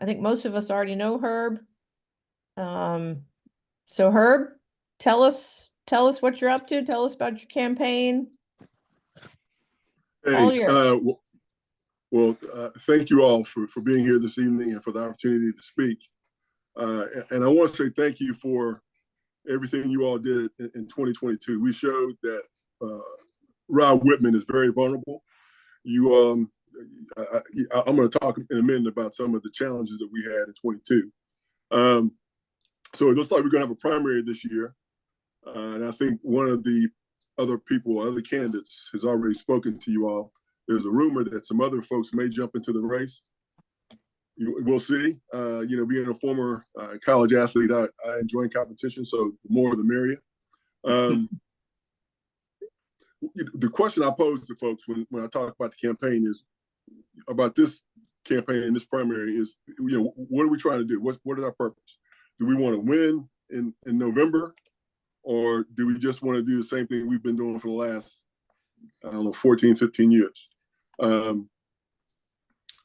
I think most of us already know Herb. So Herb, tell us what you're up to. Tell us about your campaign. All Hey, yours. thank you all for being here this evening and for the opportunity to speak. And I want to say thank you for everything you all did in 2022. We showed that Rod Whitman is very vulnerable. I'm going to talk in a minute about some of the challenges that we had in 22. So it looks like we're going to have a primary this year. And I think one of the other candidates has already spoken to you all. There's a rumor that some other folks may jump into the race. We'll see. Being a former college athlete, I enjoy competition, so the more the merrier. The question I pose to folks when I talk about the campaign is about this campaign, this primary is, what are we trying to do? What is our purpose? Do we want to win in November, or do we just want to do the same thing we've been doing for the last, 14, 15 years?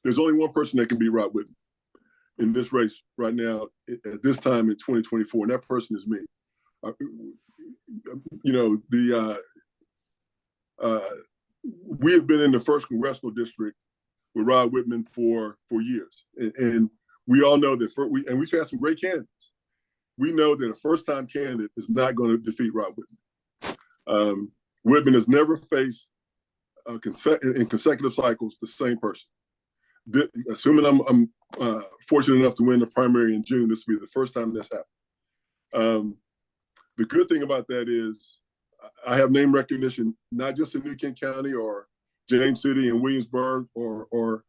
There's only one person that can beat Rod Whitman in this race right now at this time in 2024, and that person is me. We have been in the first congressional district with Rod Whitman for years, and we all know that. We've had some great candidates. We know that a first-time candidate is not going to defeat Rod Whitman. Whitman has never faced in consecutive cycles the same person. Assuming I'm fortunate enough to win the primary in June, this will be the first time that's happened. The good thing about that is I have name recognition, not just in New Kent County or James City and Williamsburg or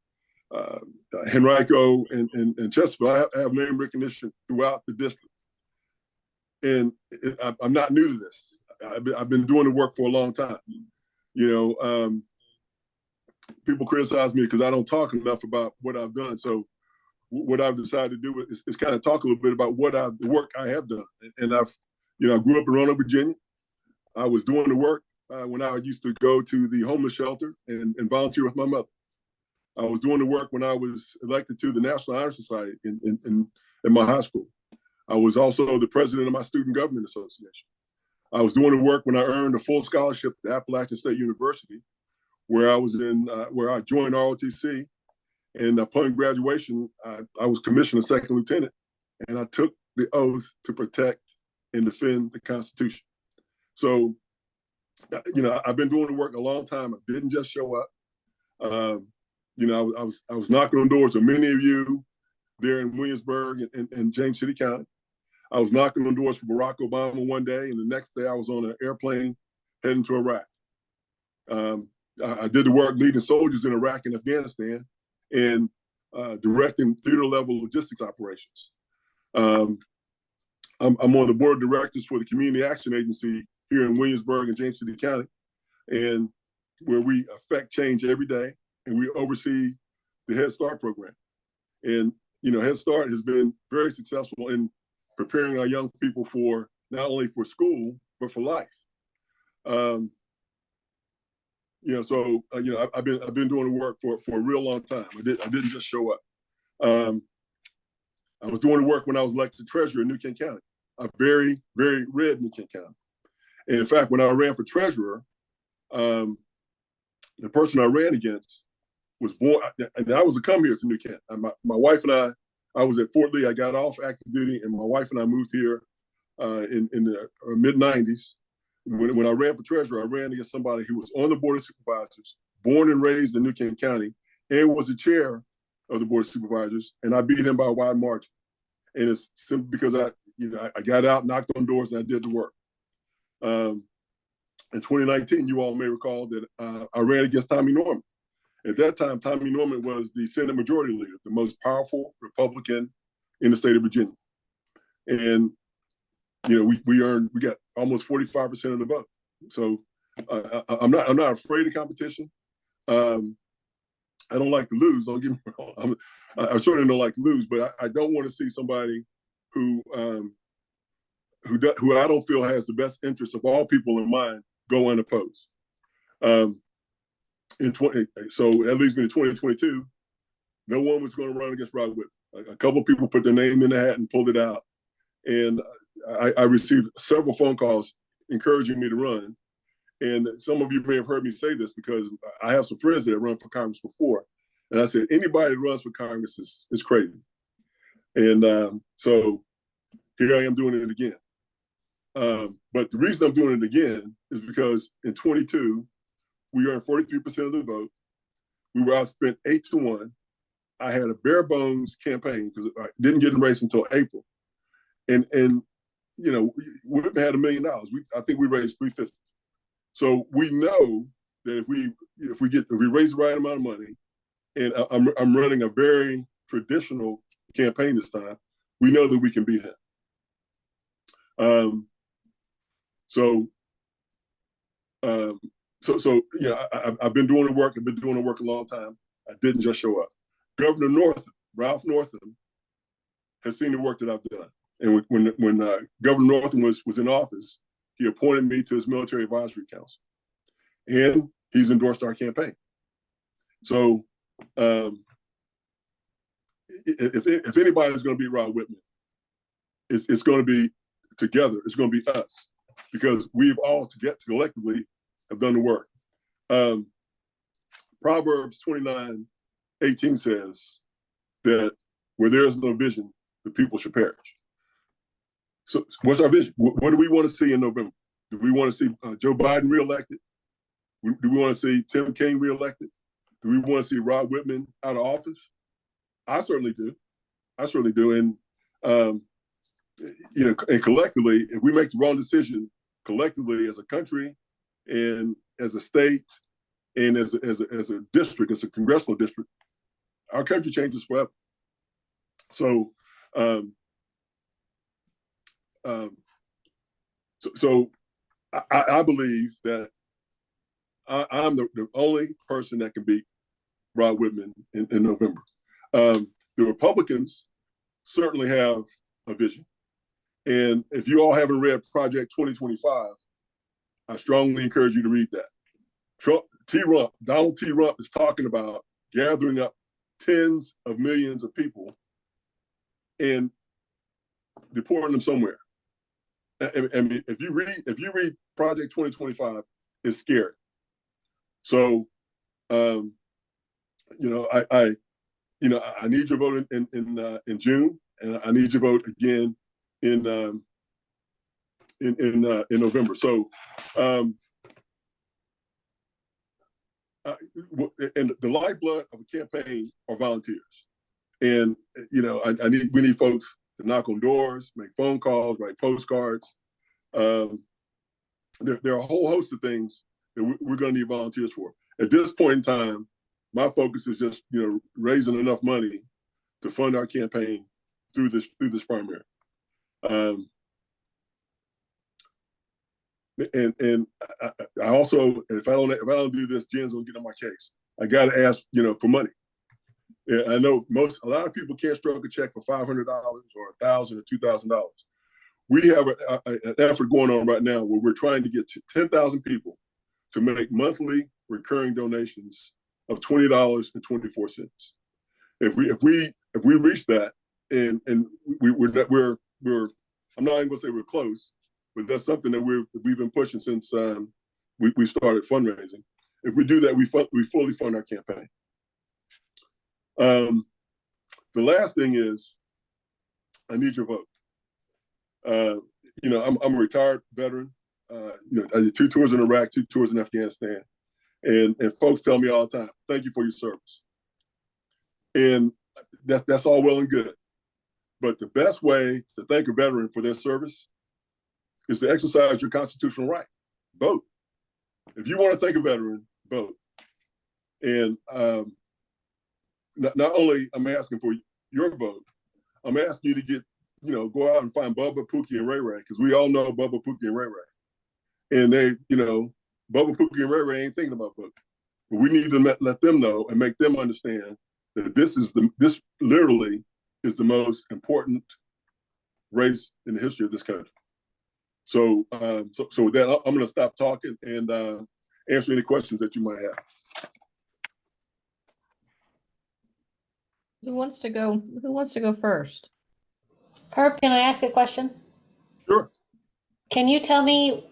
Henrico and Chesterfield. I have name recognition throughout the district. And I'm not new to this. I've been doing the work for a long time. People criticize me because I don't talk enough about what I've done. So what I've decided to do is kind of talk a little bit about the work I have done. And I grew up in Roanoke, Virginia. I was doing the work when I used to go to the homeless shelter and volunteer with my mother. I was doing the work when I was elected to the National Honor Society in my high school. I was also the president of my student government association. I was doing the work when I earned a full scholarship at Appalachian State University, where I joined ROTC. And upon graduation, I was commissioned a second lieutenant, and I took the oath to protect and defend the Constitution. So, I've been doing the work a long time. I didn't just show up. I was knocking on doors of many of you there in Williamsburg and James City County. I was knocking on doors for Barack Obama one day, and the next day I was on an airplane heading to Iraq. I did the work leading soldiers in Iraq and Afghanistan and directing theater-level logistics operations. I'm on the board of directors for the Community Action Agency here in Williamsburg and James City County, and where we affect change every day, and we oversee the Head Start program. And, Head Start has been very successful in preparing our young people for not only for school, but for life. I've been doing the work for a real long time. I didn't just show up. I was doing the work when I was elected treasurer in New Kent County, a very, very red New Kent County. And in fact, when I ran for treasurer, the person I ran against was born, and I was to come here to New Kent. My wife and I was at Fort Lee. I got off active duty, and my wife and I moved here in the mid-'90s. When I ran for treasurer, I ran against somebody who was on the board of supervisors, born and raised in New Kent County, and was the chair of the board of supervisors, and I beat him by a wide margin. And it's simply because I got out, knocked on doors, and I did the work. In 2019, you all may recall that I ran against Tommy Norman. At that time, Tommy Norman was the Senate Majority Leader, the most powerful Republican in the state of Virginia. And we got almost 45% of the vote. So I'm not afraid of competition. I don't like to lose. Don't get me wrong. I certainly don't like to lose, but I don't want to see somebody who I don't feel has the best interests of all people in mind go unopposed. So that leads me to 2022. No one was going to run against Rod Whitman. A couple of people put their name in the hat and pulled it out. And I received several phone calls encouraging me to run. And some of you may have heard me say this because I have some friends that have run for Congress before. And I said, anybody that runs for Congress is crazy. And so here I am doing it again. But the reason I'm doing it again is because in 22, we earned 43% of the vote. We were outspent 8-1. I had a bare bones campaign because I didn't get in the race until April. And you know, Whitman had $1 million. I think we raised 350. So we know that if we raise the right amount of money, and I'm running a very traditional campaign this time, we know that we can beat him. So yeah, I've been doing the work. I've been doing the work a long time. I didn't just show up. Governor Northam, Ralph Northam, has seen the work that I've done. And when Governor Northam was in office, he appointed me to his military advisory council, and he's endorsed our campaign. So if anybody's going to beat Rod Whitman, it's going to be together. It's going to be us, because we've all collectively have done the work. Proverbs 29:18 says that where there is no vision, the people should perish. So what's our vision? What do we want to see in November? Do we want to see Joe Biden reelected? Do we want to see Tim Kaine reelected? Do we want to see Rod Whitman out of office? I certainly do. And you know, and collectively, if we make the wrong decision collectively as a country and as a state and as a district, as a congressional district, our country changes forever. So I believe that I'm the only person that can beat Rod Whitman in November. The Republicans certainly have a vision. And if you all haven't read Project 2025, I strongly encourage you to read that. Donald T. Rump is talking about gathering up tens of millions of people and deporting them somewhere. And if you read Project 2025, it's scary. So, you know, I need your vote in June, and I need your vote again in November. So, and the lifeblood of a campaign are volunteers, and you know, we need folks to knock on doors, make phone calls, write postcards. There are a whole host of things that we're going to need volunteers for. At this point in time, my focus is just, you know, raising enough money to fund our campaign through this primary. And I also, if I don't do this, Jen's gonna get on my case. I got to ask, you know, for money. Yeah, I know a lot of people can't stroke a check for $500 or $1,000 or $2,000. We have an effort going on right now where we're trying to get to 10,000 people to make monthly recurring donations of $20.24. If we reach that, and we're I'm not even gonna say we're close, but that's something that we've been pushing since we started fundraising. If we do that, we fully fund our campaign. The last thing is, I need your vote. You know, I'm a retired veteran. You know, I did 2 tours in Iraq, 2 tours in Afghanistan, and folks tell me all the time, "Thank you for your service." And that's all well and good, but the best way to thank a veteran for their service is to exercise your constitutional right. Vote. If you want to thank a veteran, vote. And not only am I asking for your vote, I'm asking you to go out and find Bubba, Pookie, and Ray Ray, because we all know Bubba, Pookie, and Ray Ray. And they, you know, Bubba, Pookie, and Ray Ray ain't thinking about voting. But we need to let them know and make them understand that this literally is the most important race in the history of this country. So, so with that, I'm going to stop talking and answer any questions that you might have. Who wants to go? Who wants to go first? Herb, can I ask a question? Sure. Can you tell me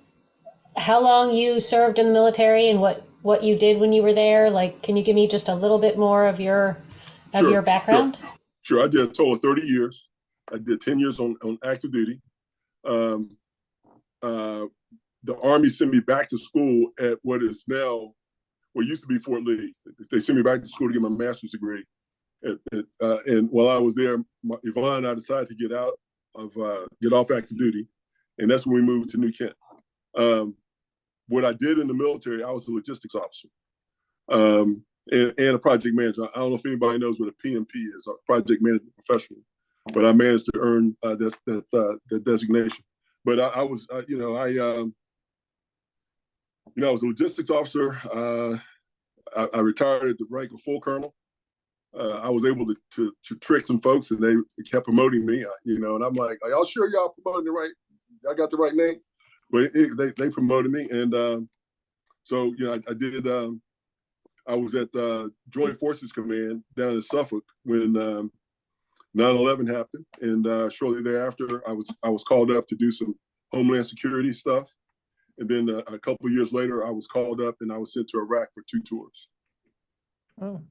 how long you served in the military and what you did when you were there? Like, can you give me just a little bit more of your Sure. background? Sure. I did a total of 30 years. I did 10 years on active duty. Um, uh, the Army sent me back to school at what is now, what used to be Fort Lee. They sent me back to school to get my master's degree. And while I was there, Yvonne and I decided to get off active duty, and that's when we moved to New Kent. What I did in the military, I was a logistics officer, and a project manager. I don't know if anybody knows what a PMP is, a project management professional, but I managed to earn that designation. But I was I was a logistics officer. I retired at the rank of full colonel. I was able to trick some folks, and they kept promoting me. And I'm like, "Are y'all sure y'all promoting the right? I got the right name?" But they promoted me, and so I did. I was at Joint Forces Command down in Suffolk when 9/11 happened, and shortly thereafter, I was called up to do some Homeland Security stuff, and then a couple of years later, I was called up and I was sent to Iraq for 2 tours. Oh.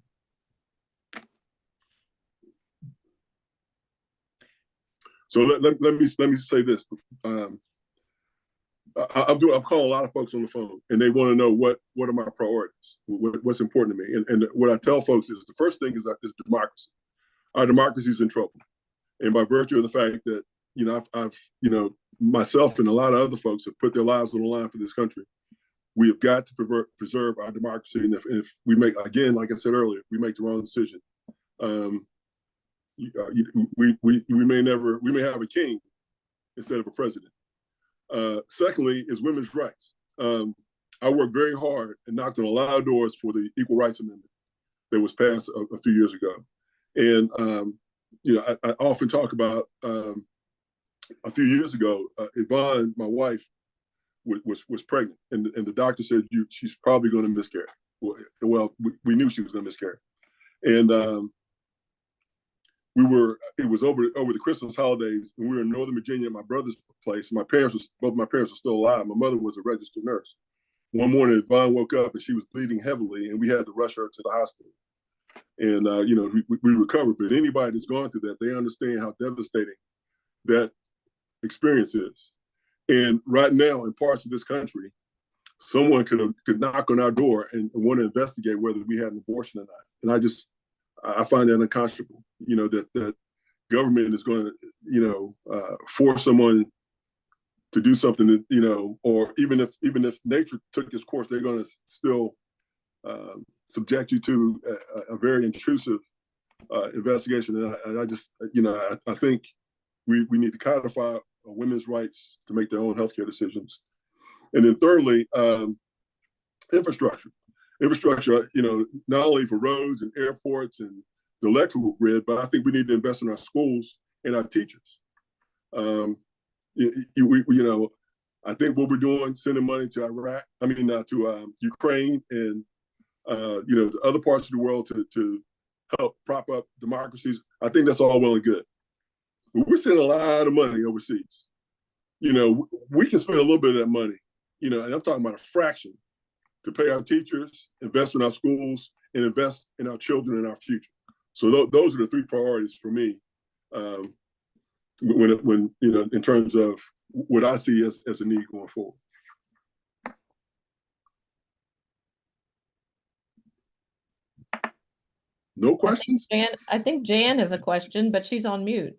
So let me say this. I'm calling a lot of folks on the phone, and they want to know what are my priorities, what's important to me, and what I tell folks is the first thing is democracy. Our democracy is in trouble, and by virtue of the fact that I've myself and a lot of other folks have put their lives on the line for this country, we have got to preserve our democracy. And if we make, again, like I said earlier, if we make the wrong decision, we may have a king instead of a president. Secondly, is women's rights. I worked very hard and knocked on a lot of doors for the Equal Rights Amendment that was passed a few years ago. And I often talk about a few years ago, Yvonne, my wife, was pregnant, and the doctor said she's probably going to miscarry. Well, we knew she was going to miscarry, and it was over the Christmas holidays, and we were in Northern Virginia at my brother's place. Both my parents were still alive. My mother was a registered nurse. One morning, Yvonne woke up and she was bleeding heavily, and we had to rush her to the hospital. And we recovered. But anybody that's gone through that, they understand how devastating that experience is. And right now, in parts of this country, someone could knock on our door and want to investigate whether we had an abortion or not. And I find that unconscionable. That government is going to force someone to do something that or even if nature took its course, they're going to still subject you to a very intrusive investigation. And I just I think we need to codify women's rights to make their own healthcare decisions. And then thirdly, infrastructure. Infrastructure, not only for roads and airports and the electrical grid, but I think we need to invest in our schools and our teachers. I think what we're doing, sending money to Iraq, to Ukraine and the other parts of the world to help prop up democracies, I think that's all well and good. But we're sending a lot of money overseas. We can spend a little bit of that money, and I'm talking about a fraction, to pay our teachers, invest in our schools, and invest in our children and our future. So those are the 3 priorities for me. When in terms of what I see as a need going forward. No questions? I think Jan has a question, but she's on mute.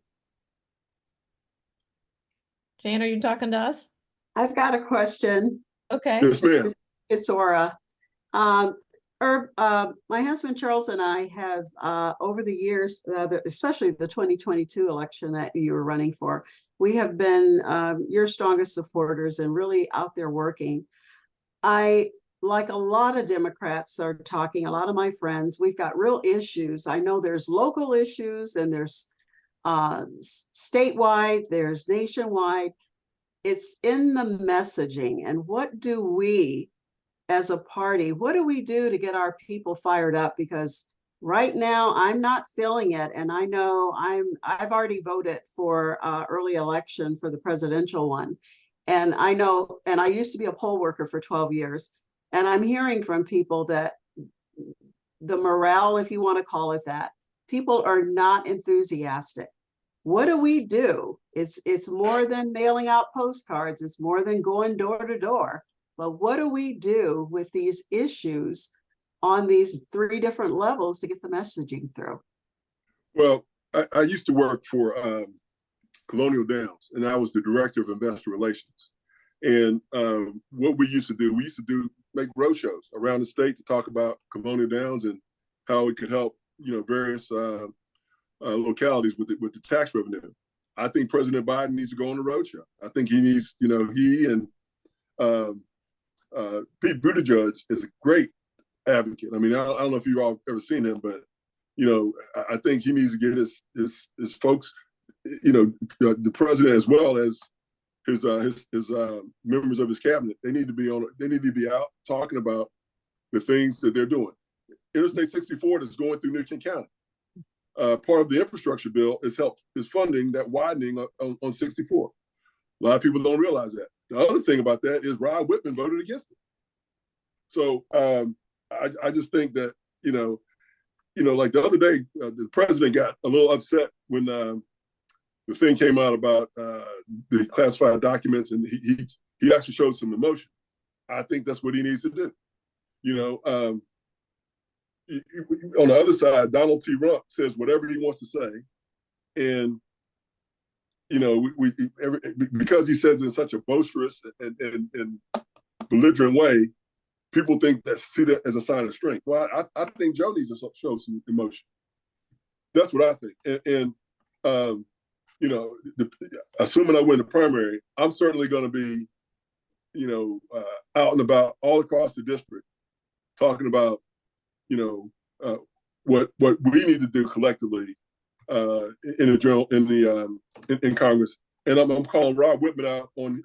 Jan, are you talking to us? I've got a question. Okay. Yes, ma'am. It's Aura. Herb, my husband Charles and I have, over the years, especially the 2022 election that you were running for, we have been your strongest supporters and really out there working. Like a lot of Democrats are talking, a lot of my friends, we've got real issues. I know there's local issues and there's statewide, there's nationwide. It's in the messaging. And what do we, as a party, what do we do to get our people fired up? Because Right now, I'm not feeling it, and I know I've already voted for early election for the presidential one, and I know, and I used to be a poll worker for 12 years, and I'm hearing from people that the morale, if you want to call it that, people are not enthusiastic. What do we do? It's more than mailing out postcards. It's more than going door to door. But what do we do with these issues on these three different levels to get the messaging through? Well, I used to work for Colonial Downs, and I was the director of investor relations. And what we used to do make roadshows around the state to talk about Colonial Downs and how it could help, various localities with the tax revenue. I think President Biden needs to go on the roadshow. I think he needs, he and Pete Buttigieg is a great advocate. I mean, I don't know if you've all ever seen him, but I think he needs to get his folks, the president as well as his members of his cabinet. They need to be out talking about the things that they're doing. Interstate 64 is going through Newton County. Part of the infrastructure bill is funding that widening on 64. A lot of people don't realize that. The other thing about that is Rod Whitman voted against it. So I just think that, like the other day, the president got a little upset when the thing came out about the classified documents, and he actually showed some emotion. I think that's what he needs to do. On the other side, Donald T. Rump says whatever he wants to say, and because he says it in such a boisterous and belligerent way, people see that as a sign of strength. Well, I think Joe needs to show some emotion. That's what I think. And assuming I win the primary, I'm certainly going to be, out and about all across the district, talking about, what we need to do collectively in Congress. And I'm calling Rod Whitman out on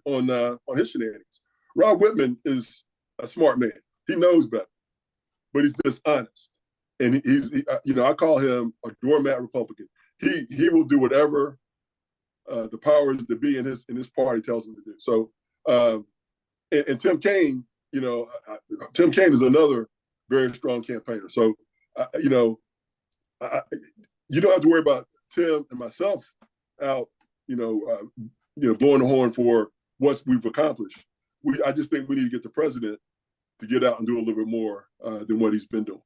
his shenanigans. Rod Whitman is a smart man. He knows better, but he's dishonest. And I call him a doormat Republican. He will do whatever the powers that be in his party tells him to do. So, and Tim Kaine, Tim Kaine is another very strong campaigner. So, you don't have to worry about Tim and myself out, blowing the horn for what we've accomplished. I just think we need to get the president to get out and do a little bit more than what he's been doing.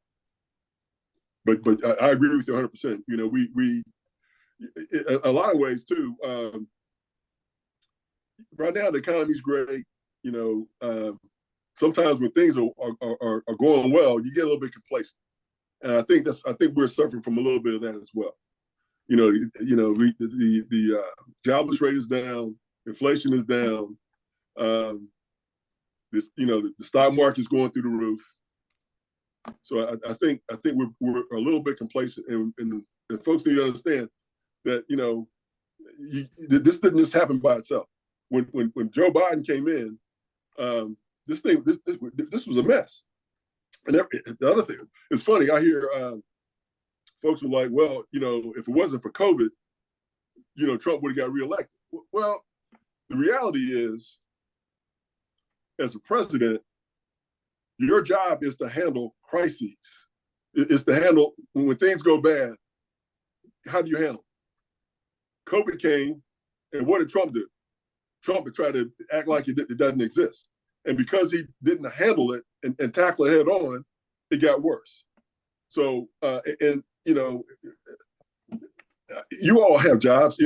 But I agree with you 100%. We a lot of ways too. Right now the economy's great. Sometimes when things are going well, you get a little bit complacent, and I think we're suffering from a little bit of that as well. The jobless rate is down, inflation is down. The stock market is going through the roof. So I think we're a little bit complacent, and folks need to understand that this didn't just happen by itself. When Joe Biden came in, this was a mess. And the other thing, it's funny. I hear folks were like, well, if it wasn't for COVID, Trump would have got reelected. Well, the reality is, as a president, your job is to handle crises. It's to handle when things go bad. How do you handle it? COVID came, and what did Trump do? Trump would try to act like it doesn't exist. And because he didn't handle it and tackle it head on, it got worse. So, you all have jobs.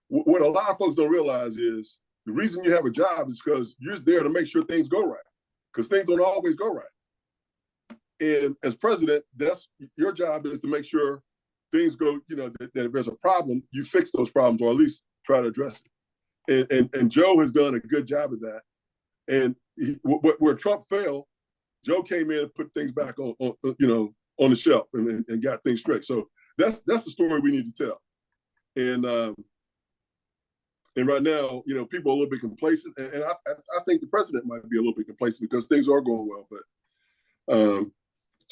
What a lot of folks don't realize is the reason you have a job is because you're there to make sure things go right, because things don't always go right. And as president, that's your job, is to make sure things go, that if there's a problem, you fix those problems, or at least try to address it. And Joe has done a good job of that. And where Trump failed, Joe came in and put things back on the shelf and got things straight. So that's the story we need to tell. And right now, people are a little bit complacent, and I think the president might be a little bit complacent because things are going well. But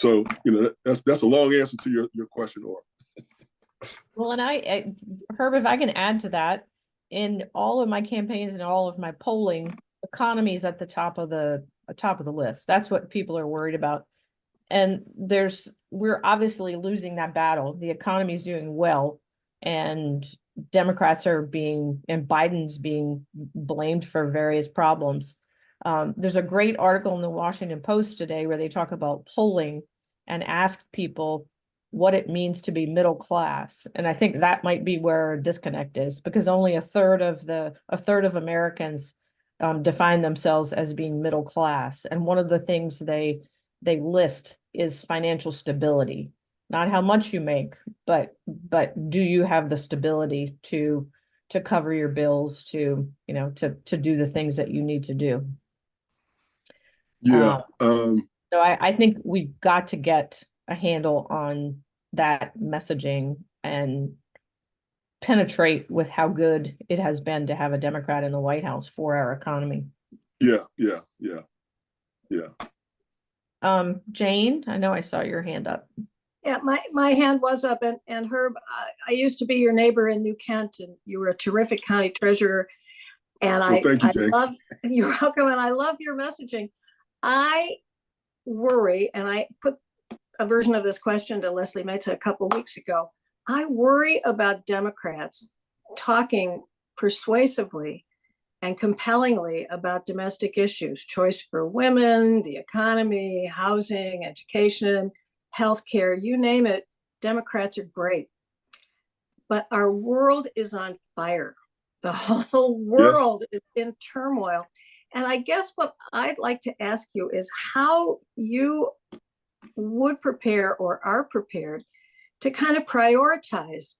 So, that's a long answer to your question, or Well, and Herb, if I can add to that, in all of my campaigns and all of my polling, economy is at the top of the list. That's what people are worried about. And we're obviously losing that battle. The economy is doing well, and Democrats and Biden's being blamed for various problems. There's a great article in the Washington Post today where they talk about polling and asked people what it means to be middle class. And I think that might be where a disconnect is, because only a third of Americans define themselves as being middle class. And one of the things they list is financial stability, not how much you make, but do you have the stability to cover your bills, to do the things that you need to do. yeah. So I think we've got to get a handle on that messaging and penetrate with how good it has been to have a Democrat in the White House for our economy. Yeah. Jane, I know I saw your hand up. Yeah, my hand was up, and Herb, I used to be your neighbor in New Kent, and you were a terrific county treasurer. And Well, thank you, Jane. You're welcome, and I love your messaging. I worry, and I put a version of this question to Leslie Mehta a couple of weeks ago. I worry about Democrats talking persuasively and compellingly about domestic issues, choice for women, the economy, housing, education, healthcare, you name it. Democrats are great. But our world is on fire. The whole world is in turmoil. And I guess what I'd like to ask you is how you would prepare or are prepared to kind of prioritize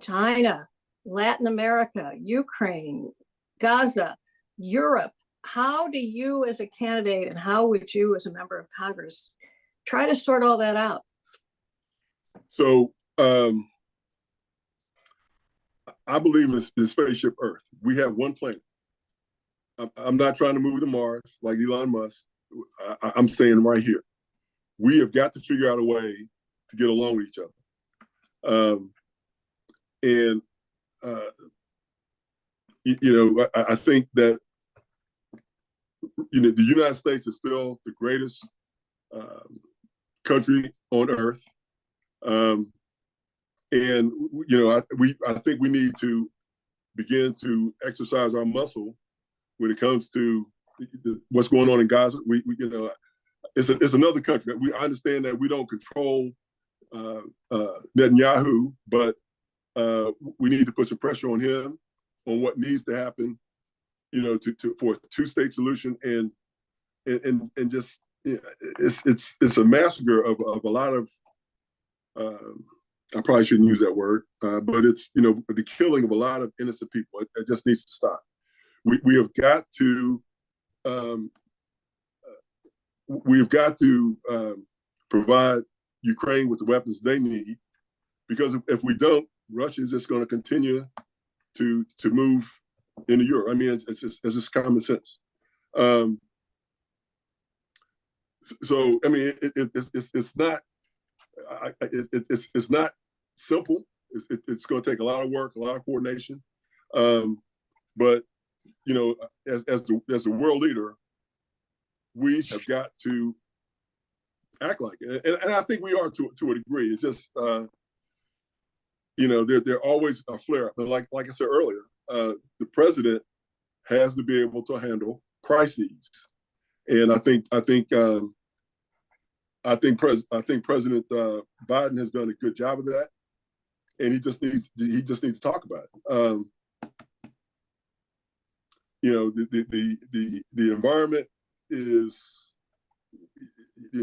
China, Latin America, Ukraine, Gaza, Europe. How do you as a candidate, and how would you as a member of Congress try to sort all that out? So I believe in the spaceship Earth. We have one planet. I'm not trying to move to Mars like Elon Musk. I'm staying right here. We have got to figure out a way to get along with each other. I think that the United States is still the greatest country on earth, and I think we need to begin to exercise our muscle when it comes to what's going on in Gaza. It's another country. I understand that we don't control Netanyahu, but we need to put some pressure on him on what needs to happen, for a two-state solution, and just it's a massacre of a lot of. I probably shouldn't use that word, but it's the killing of a lot of innocent people. It just needs to stop. We have got to provide Ukraine with the weapons they need, because if we don't, Russia is just going to continue to move into Europe. I mean, it's just common sense. So I mean, it's not it's not simple. It's going to take a lot of work, a lot of coordination. But as the world leader, we have got to act like it, and I think we are to a degree. It's just there always a flare up, and like I said earlier, the president has to be able to handle crises, and I think President Biden has done a good job of that, and he just needs to talk about it. The environment is. I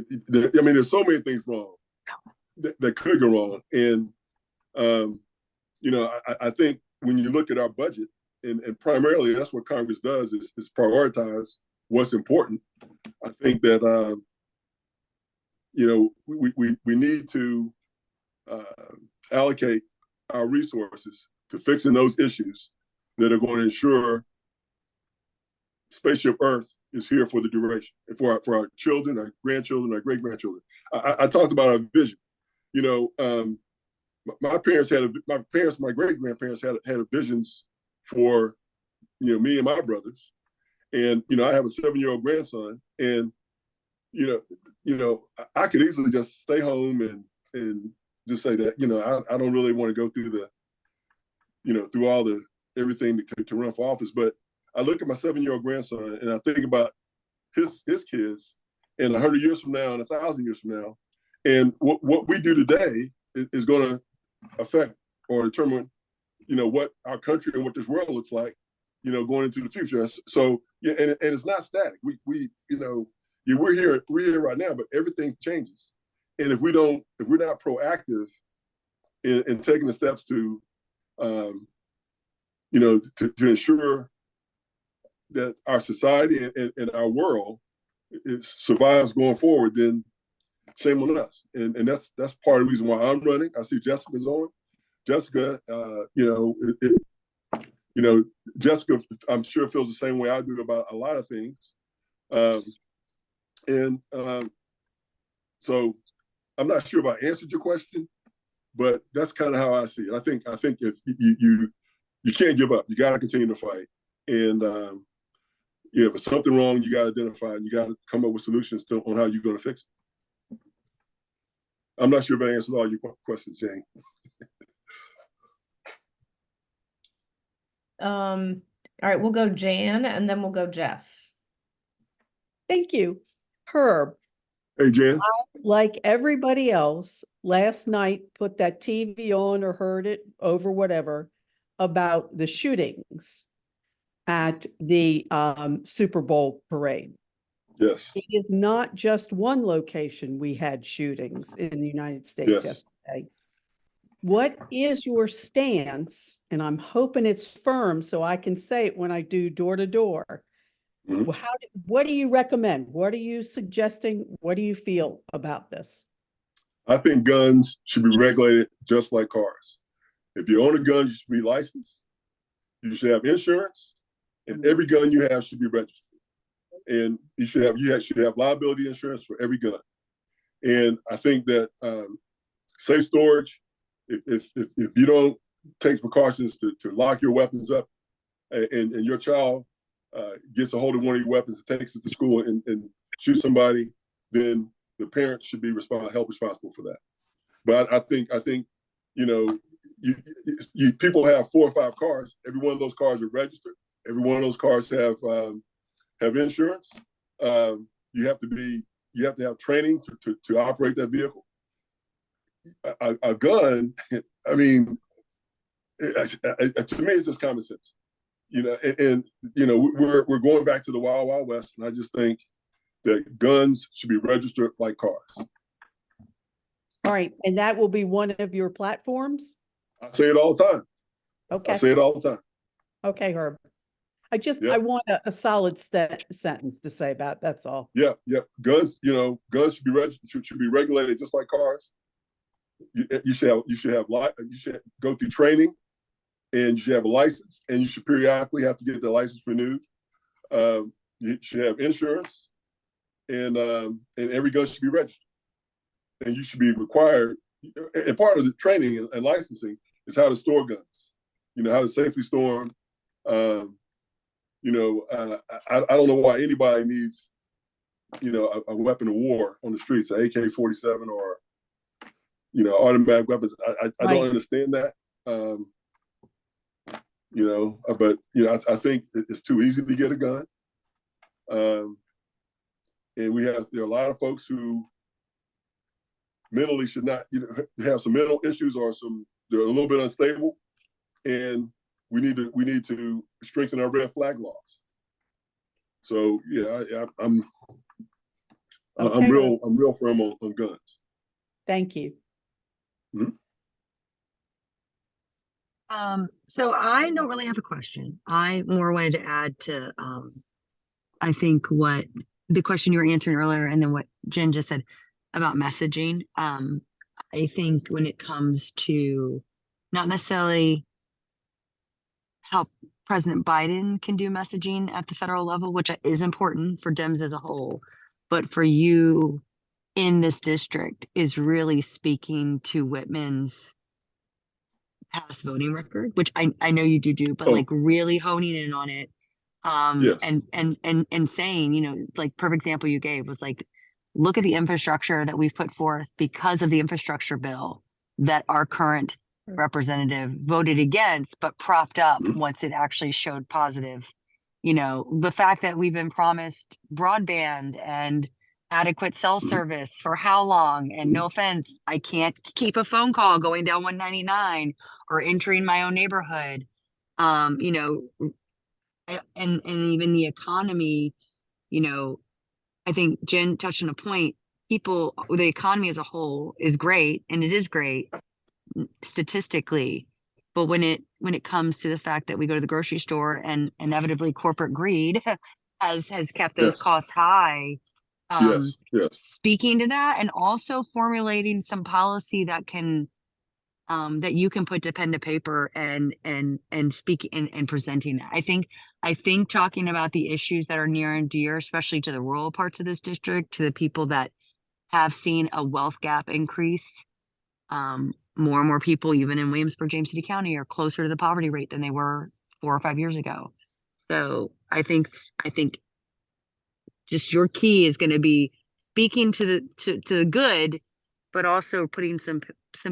mean, there's so many things wrong that could go wrong, and I think when you look at our budget, and primarily that's what Congress does is prioritize what's important. I think that we need to allocate our resources to fixing those issues that are going to ensure spaceship Earth is here for the duration, for our children, our grandchildren, our great grandchildren. I talked about our vision. You know, my parents had my great grandparents had a visions for, you know, me and my brothers, and you know, I have a 7-year-old grandson, and you know, I could easily just stay home and just say that, you know, I don't really want to go through the, you know, through all the everything to run for office. But I look at my 7-year-old grandson and I think about his kids, and 100 years from now and 1,000 years from now, and what we do today is going to affect or determine, you know, what our country and what this world looks like, you know, going into the future. So yeah, and it's not static. We you know, yeah, we're here right now, but everything changes. And if we're not proactive in taking the steps to, you know, to ensure that our society and our world survives going forward, then shame on us. And that's part of the reason why I'm running. I see Jessica's on. Jessica, you know, Jessica, I'm sure feels the same way I do about a lot of things. So I'm not sure if I answered your question, but that's kind of how I see it. I think if you can't give up, you got to continue to fight. And you know, if there's something wrong, you got to identify and you got to come up with solutions on how you're going to fix it. I'm not sure if I answered all your questions, Jane. All right, we'll go Jan and then we'll go Jess. Thank you. Herb, Hey, Jan. like everybody else, last night put that TV on or heard it over whatever about the shootings at the Super Bowl parade. Yes. It is not just one location we had shootings in the United States yesterday. What is your stance? And I'm hoping it's firm so I can say it when I do door to door. Mhm. What do you recommend? What are you suggesting? What do you feel about this? I think guns should be regulated just like cars. If you own a gun, you should be licensed. You should have insurance, and every gun you have should be registered. And you should have liability insurance for every gun. And I think that safe storage. If you don't take precautions to lock your weapons up, and your child gets a hold of one of your weapons and takes it to school and shoots somebody, then the parent should be held responsible for that. But I think you know, people have 4 or 5 cars. Every one of those cars are registered. Every one of those cars have insurance. You have to have training to operate that vehicle. A gun, I mean, to me, it's just common sense. You know, and you know, we're going back to the Wild Wild West, and I just think that guns should be registered like cars. All right, and that will be one of your platforms? I say it all the time. Okay. I say it all the time. Okay, Herb. Yeah. I want a solid sentence to say about it, that's all. Yeah. Guns, you know, guns should be registered, should be regulated just like cars. You should go through training, and you should have a license, and you should periodically have to get the license renewed. You should have insurance, and every gun should be registered. And you should be required, and part of the training and licensing is how to store guns. You know, how to safely store them. You know, I don't know why anybody needs, you know, a weapon of war on the streets, an AK-47 or, you know, automatic weapons. I don't understand that. You know, but you know, I think it's too easy to get a gun. And there are a lot of folks who mentally should not, you know, have some mental issues or they're a little bit unstable, and we need to strengthen our red flag laws. So yeah, I'm real firm on guns. Thank you. Mm-hmm. So I don't really have a question. I more wanted to add to, I think what the question you were answering earlier, and then what Jen just said about messaging. I think when it comes to not necessarily how President Biden can do messaging at the federal level, which is important for Dems as a whole, but for you in this district is really speaking to Whitman's past voting record, which I know you do, but Oh. like really honing in on it. Yes. And saying, you know, like perfect example you gave was like, look at the infrastructure that we've put forth because of the infrastructure bill that our current representative voted against, but propped up Mhm. once it actually showed positive. You know, the fact that we've been promised broadband and adequate cell Mhm. service for how long? And no offense, I can't keep a phone call going down 199 or entering my own neighborhood. You know, and even the economy, you know, I think Jen touched on a point. People, the economy as a whole is great, and it is great statistically. But when it comes to the fact that we go to the grocery store and inevitably corporate greed has kept those Yes. costs high, Yes. Yes. speaking to that and also formulating some policy that can that you can put to pen to paper and speak and presenting that. I think talking about the issues that are near and dear, especially to the rural parts of this district, to the people that have seen a wealth gap increase. More and more people, even in Williamsburg, James City County, are closer to the poverty rate than they were 4 or 5 years ago. So I think just your key is going to be speaking to the good, but also putting some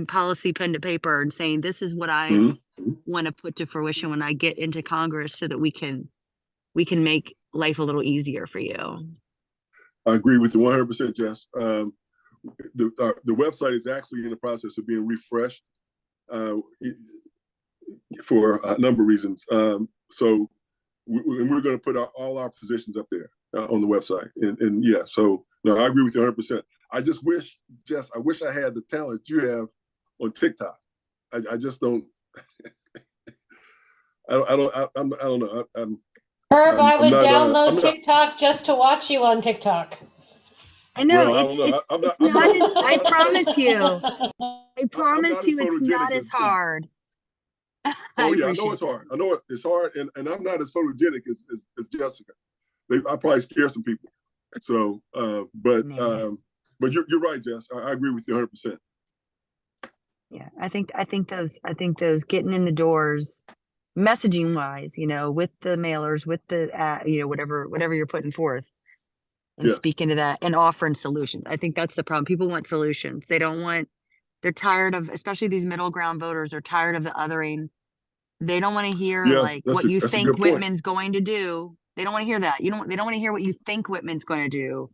policy pen to paper and saying, this is what I Mhm. want to put to fruition when I get into Congress so that we can make life a little easier for you. I agree with you 100%, Jess. The website is actually in the process of being refreshed for a number of reasons. So we're going to put all our positions up there on the website. And yeah, so no, I agree with you 100%. I just wish, Jess, I wish I had the talent you have on TikTok. I just don't. I don't know. Herb, I I'm would not, download I'm not, TikTok just to watch you on TikTok. I know well, I don't know. I'm not, it's not as, I'm I not as promise you. I I'm promise not you as it's photogenic not as as hard. I oh yeah, I know appreciate it's hard. I know it's hard, and I'm not as photogenic as Jessica. I probably scare some people. So, but you're right, Jess. I agree with you 100%. Yeah, I think those getting in the doors, messaging wise, you know, with the mailers, with the you know, whatever you're putting forth, and Yes. speaking to that and offering solutions. I think that's the problem. People want solutions. They're tired of, especially these middle ground voters are tired of the othering. They don't want to hear Yeah, like that's what you that's a think good point. Whitman's going to do. They don't want to hear that. They don't want to hear what you think Whitman's going to do.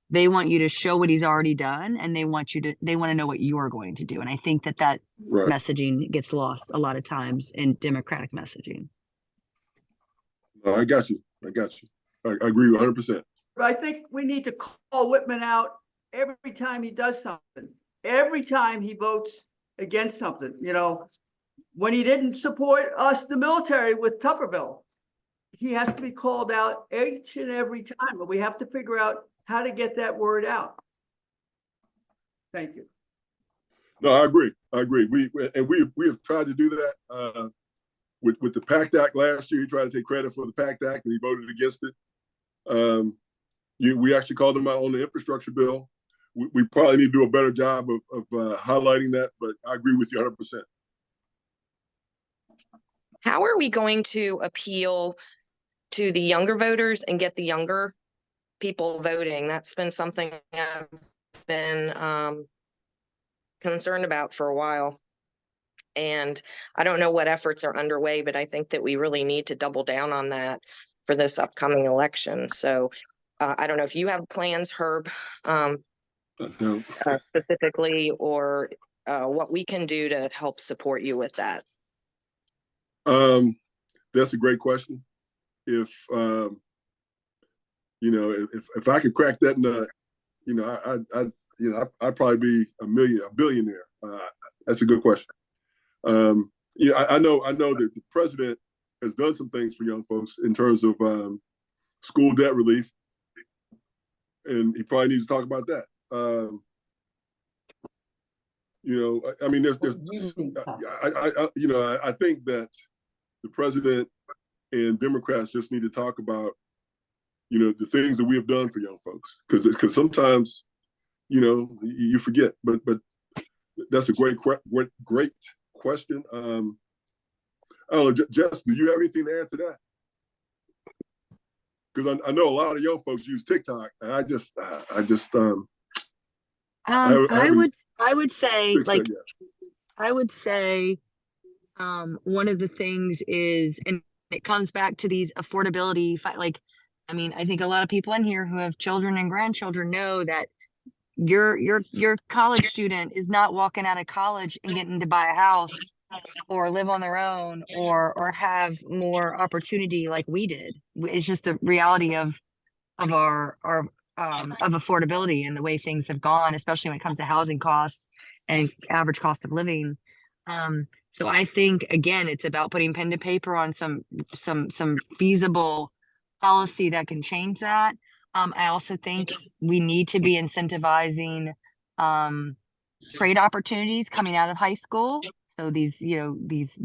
They want you to show what he's already done, and they want to know what you're going to do. And I think that Right. messaging gets lost a lot of times in Democratic messaging. No, I got you. I agree 100%. I think we need to call Whitman out every time he does something, every time he votes against something. You know, when he didn't support us, the military, with Tuberville, he has to be called out each and every time, but we have to figure out how to get that word out. Thank you. No, I agree. We have tried to do that with the PACT Act last year. He tried to take credit for the PACT Act, and he voted against it. We actually called him out on the infrastructure bill. We probably need to do a better job of highlighting that, but I agree with you 100%. How are we going to appeal to the younger voters and get the younger people voting? That's been something I've been concerned about for a while. And I don't know what efforts are underway, but I think that we really need to double down on that for this upcoming election. So I don't know if you have plans, Herb, specifically, or what we can do to help support you with that. That's a great question. If you know, if I could crack that nut, you know, I'd probably be a billionaire. That's a good question. Yeah, I know that the president has done some things for young folks in terms of school debt relief, and he probably needs to talk about that. You know, I mean, there's I think that the president and Democrats just need to talk about, you know, the things that we have done for young folks, because sometimes, you know, you forget. But that's a great question. I don't know, Jess, do you have anything to add to that? Because I know a lot of young folks use TikTok, and I would say, like, I would say, one of the things is, and it comes back to these affordability, like, I mean, I think a lot of people in here who have children and grandchildren know that your college student is not walking out of college and getting to buy a house or live on their own or have more opportunity like we did. It's just the reality of our of affordability and the way things have gone, especially when it comes to housing costs and average cost of living. So I think, again, it's about putting pen to paper on some feasible policy that can change that. I also think we need to be incentivizing trade opportunities coming out of high school. So these, you know, these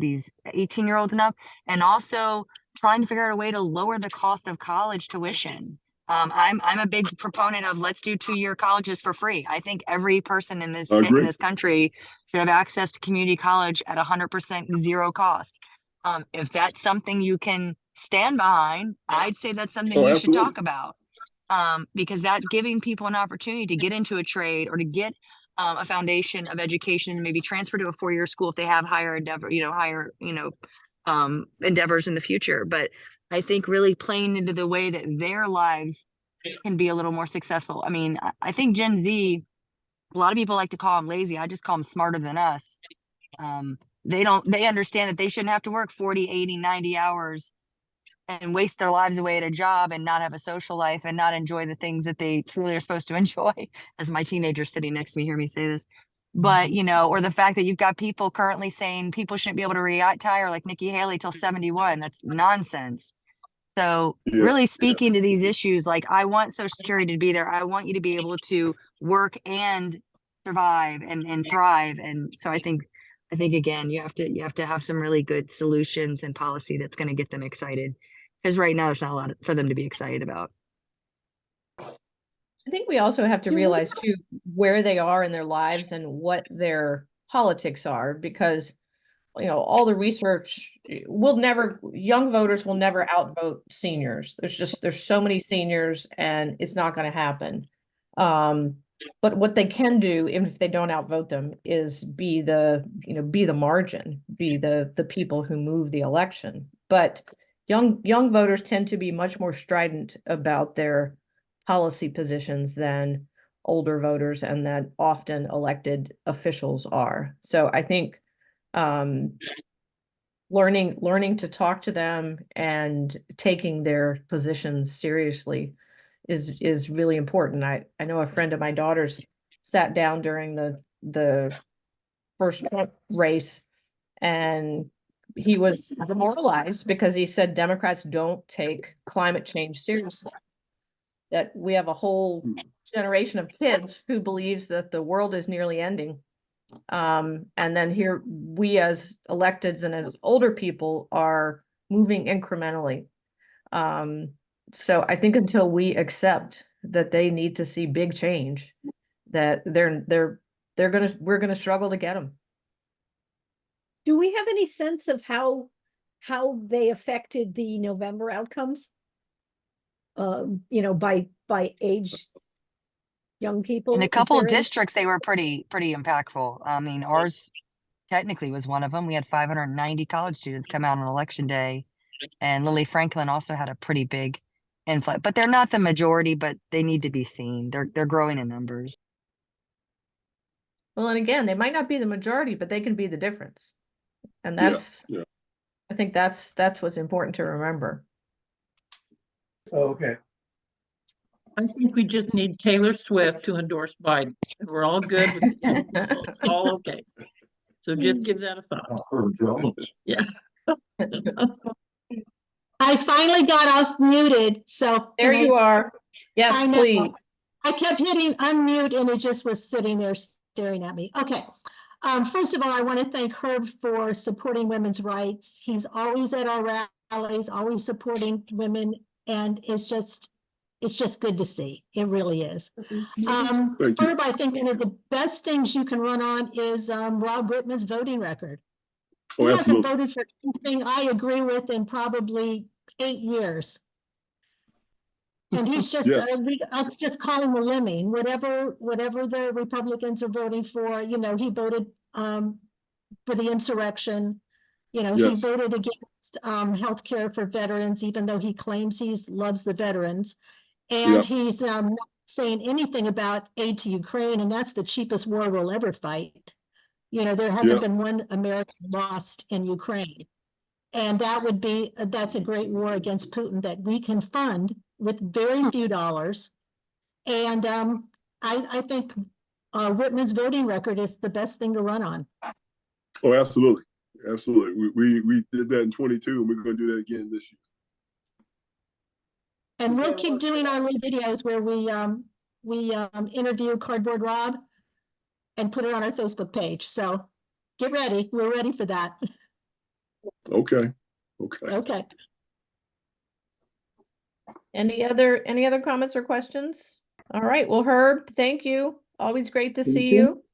18-year-olds and up, and also trying to figure out a way to lower the cost of college tuition. I'm a big proponent of let's do 2-year colleges for free. I think every person in this state, in this country should have access to community college at 100% zero cost. If that's something you can stand behind, I'd say that's something you should talk about. Because that's giving people an opportunity to get into a trade or to get a foundation of education and maybe transfer to a 4-year school if they have higher endeavors in the future. But I think really playing into the way that their lives can be a little more successful. I mean, I think Gen Z, a lot of people like to call them lazy. I just call them smarter than us. They understand that they shouldn't have to work 40, 80, 90 hours and waste their lives away at a job and not have a social life and not enjoy the things that they truly are supposed to enjoy. As my teenager sitting next to me hear me say this. But, you know, or the fact that you've got people currently saying people shouldn't be able to retire like Nikki Haley till 71. That's nonsense. So really speaking to these issues, like, I want Social Security to be there. I want you to be able to work and survive and thrive. And so I think again, you have to have some really good solutions and policy that's going to get them excited. Because right now there's not a lot for them to be excited about. I think we also have to realize too where they are in their lives and what their politics are, because, you know, all the research young voters will never outvote seniors. There's so many seniors and it's not going to happen. But what they can do, even if they don't outvote them, is be the margin, be the people who move the election. But young voters tend to be much more strident about their policy positions than older voters and that often elected officials are. So I think learning to talk to them and taking their positions seriously is really important. I know a friend of my daughter's sat down during the first race, and he was demoralized because he said Democrats don't take climate change seriously. That we have a whole generation of kids who believes that the world is nearly ending. And then here we as electeds and as older people are moving incrementally. So I think until we accept that they need to see big change, that we're gonna struggle to get them. Do we have any sense of how they affected the November outcomes? By age, young people. In a couple of districts, they were pretty impactful. I mean, ours technically was one of them. We had 590 college students come out on election day, and Lily Franklin also had a pretty big influx. But they're not the majority, but they need to be seen. They're growing in numbers. Well, and again, they might not be the majority, but they can be the difference. And that's, I think that's what's important to remember. Okay. I think we just need Taylor Swift to endorse Biden. We're all good with it. It's all okay. So just give that a thought. Yeah. I finally got off muted, so. There you are. Yes, please. I kept hitting unmute and it just was sitting there staring at me. Okay. First of all, I want to thank Herb for supporting women's rights. He's always at our rallies, always supporting women, and it's just good to see. It really is. Thank you. Herb, I think one of the best things you can run on is Rob Whitman's voting record. He Oh, hasn't absolutely. voted for anything I agree with in probably 8 years. And he's just, Yes. I'll just call him a lemming, whatever the Republicans are voting for, you know, he voted for the insurrection. You know, he Yes. voted against healthcare for veterans, even though he claims he loves the veterans. And Yep. he's not saying anything about aid to Ukraine, and that's the cheapest war we'll ever fight. You know, there hasn't Yep. been one American lost in Ukraine. And that's a great war against Putin that we can fund with very few dollars. And I think Whitman's voting record is the best thing to run on. Oh, absolutely. Absolutely. We did that in 22 and we're going to do that again this year. And we'll keep doing our little videos where we interview Cardboard Rob and put it on our Facebook page. So get ready. We're ready for that. Okay. Okay. Okay. Any other comments or questions? All right. Well, Herb, thank you. Always great to see you.